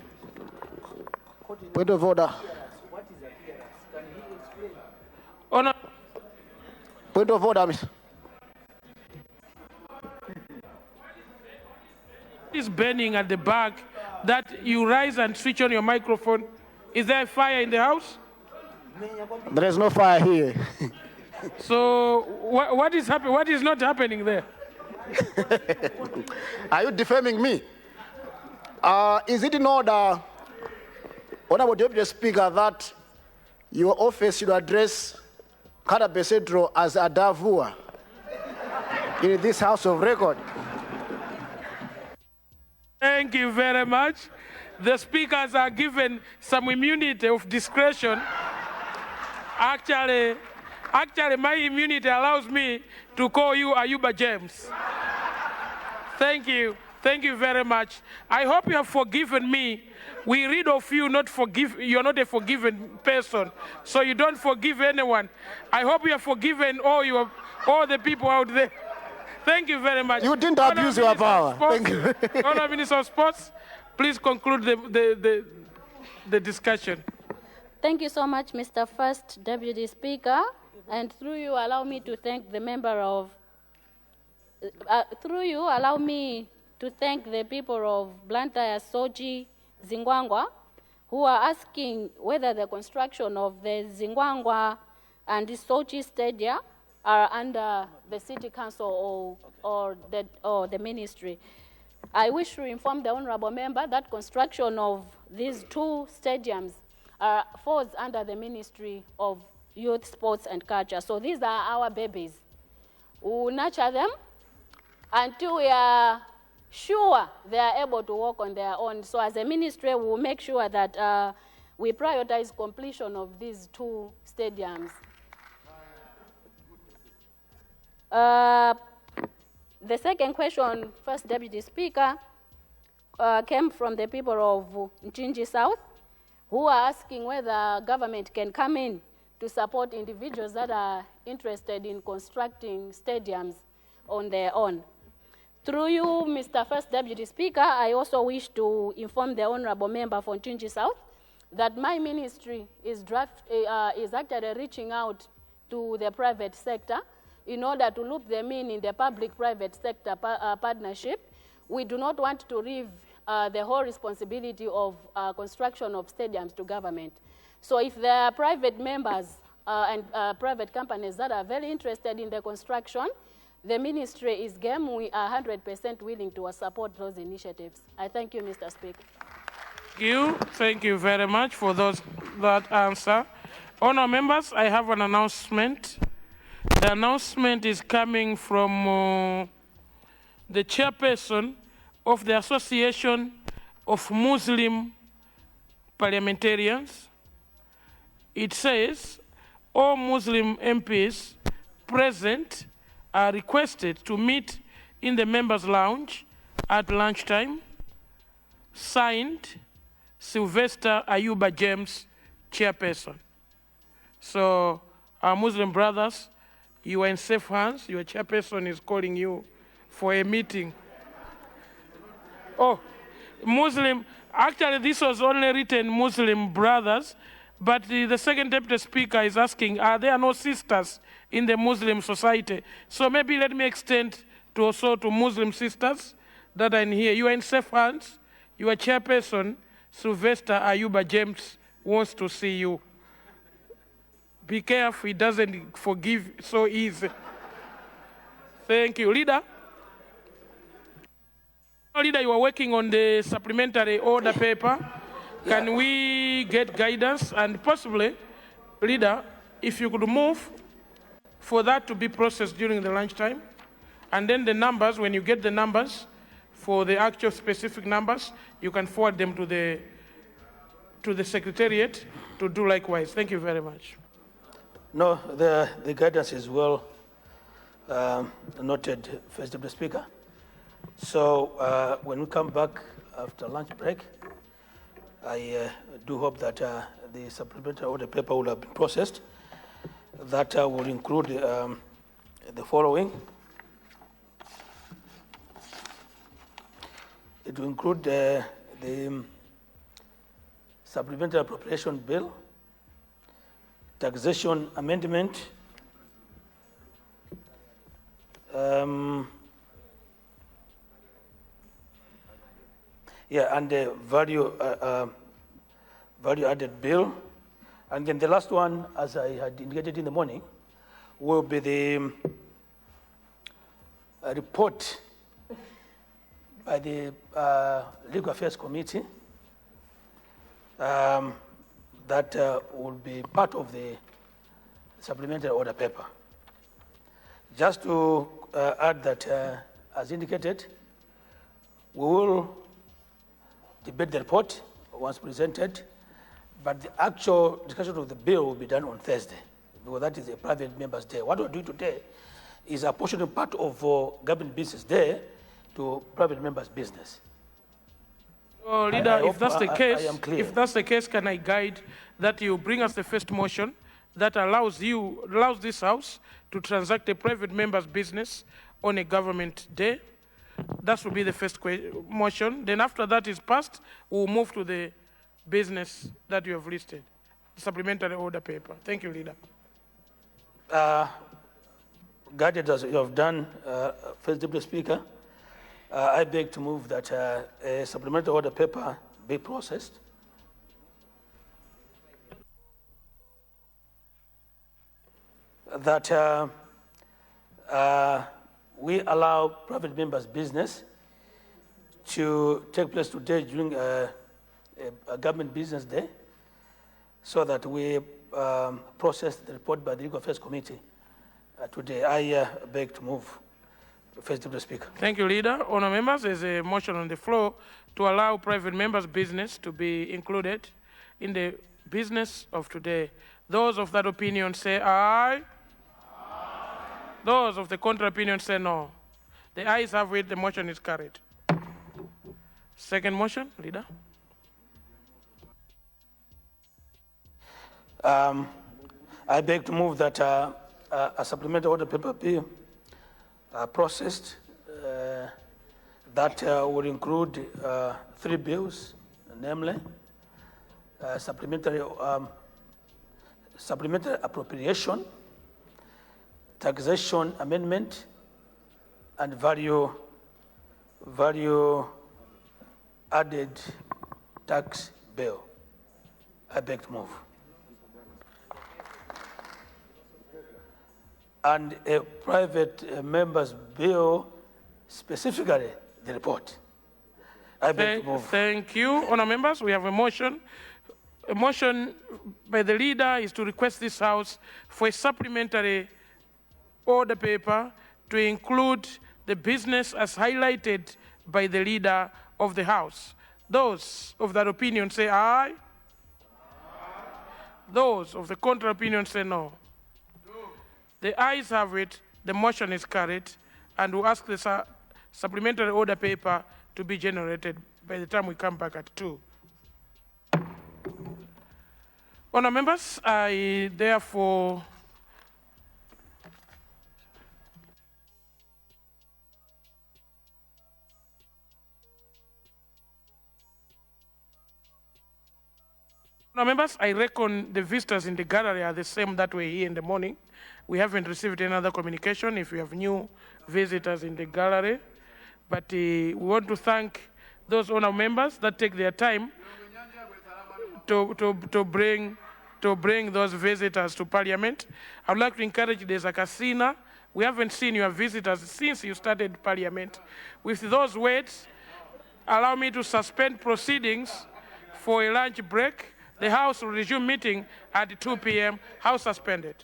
Point of order. Honor. Point of order, Mr. It's burning at the back that you rise and switch on your microphone. Is there a fire in the house? There is no fire here. So what is happening? What is not happening there? Are you defaming me? Is it in order, Honorable Deputy Speaker, that your office should address Karabe Central as Adavua in this House of Record? Thank you very much. The speakers are given some immunity of discretion. Actually, my immunity allows me to call you Ayuba James. Thank you. Thank you very much. I hope you have forgiven me. We read of you not forgive. You're not a forgiven person, so you don't forgive anyone. I hope you have forgiven all the people out there. Thank you very much. You didn't abuse your power. Thank you. Honourable Minister of Sports, please conclude the discussion. Thank you so much, Mr. First Deputy Speaker. And through you, allow me to thank the member of, allow me to thank the people of Blantyre, Soji, Zingwangwa, who are asking whether the construction of the Zingwangwa and the Soji Stadia are under the City Council or the Ministry. I wish to inform the Honourable Member that construction of these 2 stadiums falls under the Ministry of Youth, Sports and Culture. So these are our babies. We will nurture them until we are sure they are able to work on their own. So as a ministry, we will make sure that we prioritize completion of these 2 stadiums. The second question, First Deputy Speaker, came from the people of Nchinji South, who are asking whether government can come in to support individuals that are interested in constructing stadiums on their own. Through you, Mr. First Deputy Speaker, I also wish to inform the Honourable Member for Nchinji South that my ministry is actually reaching out to the private sector in order to loop them in the public-private sector partnership. We do not want to leave the whole responsibility of construction of stadiums to government. So if there are private members and private companies that are very interested in the construction, the ministry is game. We are 100% willing to support those initiatives. I thank you, Mr. Speaker. Thank you very much for that answer. Honour members, I have an announcement. The announcement is coming from the chairperson of the Association of Muslim Parliamentarians. It says, all Muslim MPs present are requested to meet in the members' lounge at lunchtime. Signed, Sylvester Ayuba James, chairperson. So, our Muslim brothers, you are in safe hands. Your chairperson is calling you for a meeting. Oh, Muslim, actually this was only written Muslim brothers, but the second deputy speaker is asking, are there no sisters in the Muslim society? So maybe let me extend to also to Muslim sisters that are in here. You are in safe hands. Your chairperson, Sylvester Ayuba James, wants to see you. Be careful, he doesn't forgive so easy. Thank you. Leader? Leader, you are working on the supplementary order paper. Can we get guidance? And possibly, Leader, if you could move for that to be processed during the lunchtime, and then the numbers, when you get the numbers, for the actual specific numbers, you can forward them to the Secretariat to do likewise. Thank you very much. No, the guidance is well noted, First Deputy Speaker. So when we come back after lunch break, I do hope that the supplementary order paper will have been processed. That will include the following. It will include the supplementary appropriation bill, taxation amendment, and the value added bill. And then the last one, as I had indicated in the morning, will be the report by the Legal Affairs Committee that will be part of the supplementary order paper. Just to add that, as indicated, we will debate the report once presented, but the actual discussion of the bill will be done on Thursday, because that is a private members' day. What we're doing today is apportioning part of government business day to private members' business. Oh, Leader, if that's the case, I am clear. if that's the case, can I guide that you bring us the first motion that allows this House to transact a private member's business on a government day? That will be the first motion. Then after that is passed, we'll move to the business that you have listed, the supplementary order paper. Thank you, Leader. Guided as you have done, First Deputy Speaker, I beg to move that a supplementary order paper be processed. That we allow private members' business to take place today during a government business day, so that we process the report by the Legal Affairs Committee today. I beg to move, First Deputy Speaker. Thank you, Leader. Honourable members, there's a motion on the floor to allow private members' business to be included in the business of today. Those of that opinion say aye. Those of the contrary opinion say no. The ayes have it, the motion is carried. Second motion, Leader. I beg to move that a supplementary order paper be processed that will include 3 bills, namely supplementary appropriation, taxation amendment, and value added tax bill. I beg to move. And a private member's bill, specifically the report. I beg to move. Thank you. Honourable members, we have a motion. A motion by the leader is to request this House for a supplementary order paper to include the business as highlighted by the leader of the House. Those of that opinion say aye. Those of the contrary opinion say no. The ayes have it, the motion is carried, and we'll ask the supplementary order paper to be generated by the time we come back at 2. Honourable members, I therefore members, I reckon the visitors in the gallery are the same that were here in the morning. We haven't received any other communication if you have new visitors in the gallery. But we want to thank those honourable members that take their time to bring those visitors to Parliament. I would like to encourage the Zakasina. We haven't seen your visitors since you started Parliament. With those words, allow me to suspend proceedings for a lunch break. The House will resume meeting at 2 p.m. House suspended.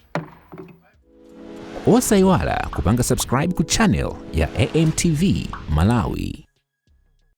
Osaiwala kupanga subscribe ku channel ya AMTV Malawi.